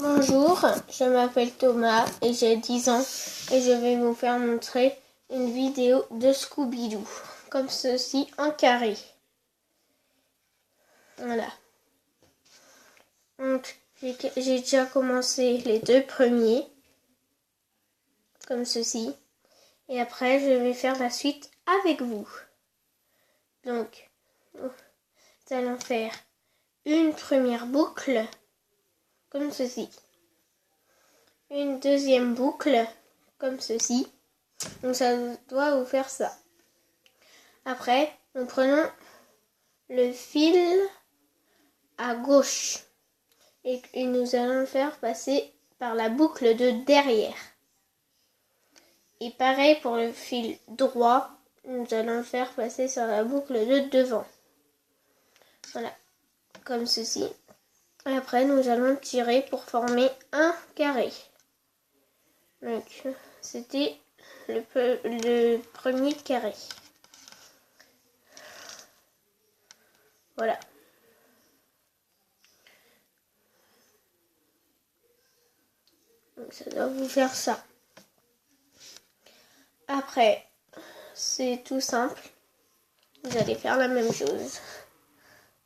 Bonjour, je m'appelle Thomas et j'ai 10 ans et je vais vous faire montrer une vidéo de Scooby-Doo, comme ceci en carré. Voilà. Donc, j'ai déjà commencé les deux premiers, comme ceci. Et après, je vais faire la suite avec vous. Donc, nous allons faire une première boucle, comme ceci. Une deuxième boucle, comme ceci. Donc ça doit vous faire ça. Après, nous prenons le fil à gauche et nous allons le faire passer par la boucle de derrière. Et pareil pour le fil droit, nous allons le faire passer sur la boucle de devant. Voilà, comme ceci. Et après, nous allons tirer pour former un carré. Donc, c'était le premier carré. Voilà. Donc, ça doit vous faire ça. Après, c'est tout simple. Vous allez faire la même chose.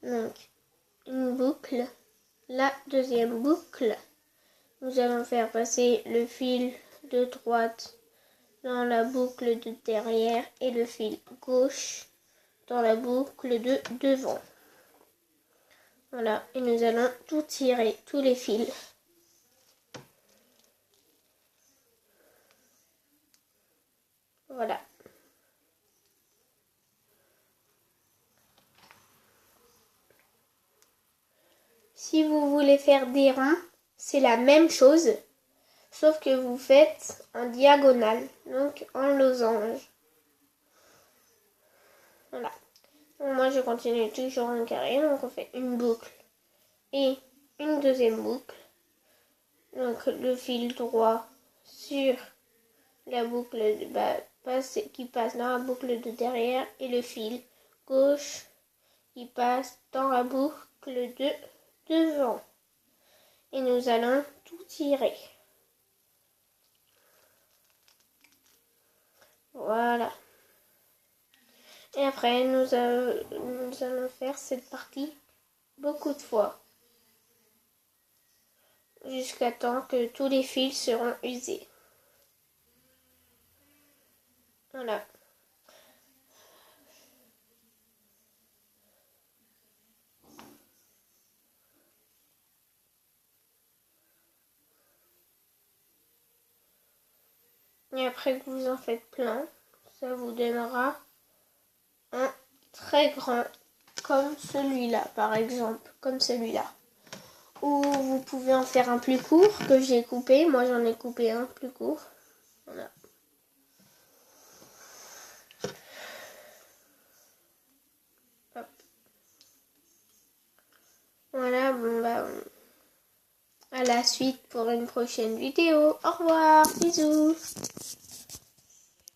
Donc, une boucle. La deuxième boucle. Nous allons faire passer le fil de droite dans la boucle de derrière et le fil gauche dans la boucle de devant. Voilà, et nous allons tout tirer, tous les fils. Voilà. Si vous voulez faire des ronds, c'est la même chose, sauf que vous faites en diagonale, donc en losange. Voilà. Donc moi, je continue toujours en carré, donc on fait une boucle et une deuxième boucle. Donc le fil droit sur la boucle de bas qui passe dans la boucle de derrière et le fil gauche qui passe dans la boucle de devant. Et nous allons tout tirer. Voilà. Et après, nous allons faire cette partie beaucoup de fois. Jusqu'à temps que tous les fils seront usés. Voilà. Et après que vous en faites plein, ça vous donnera un très grand, comme celui-là, par exemple, comme celui-là. Ou vous pouvez en faire un plus court que j'ai coupé. Moi, j'en ai coupé un plus court. Voilà. Hop. Voilà, bon bah, à la suite pour une prochaine vidéo. Au revoir, bisous.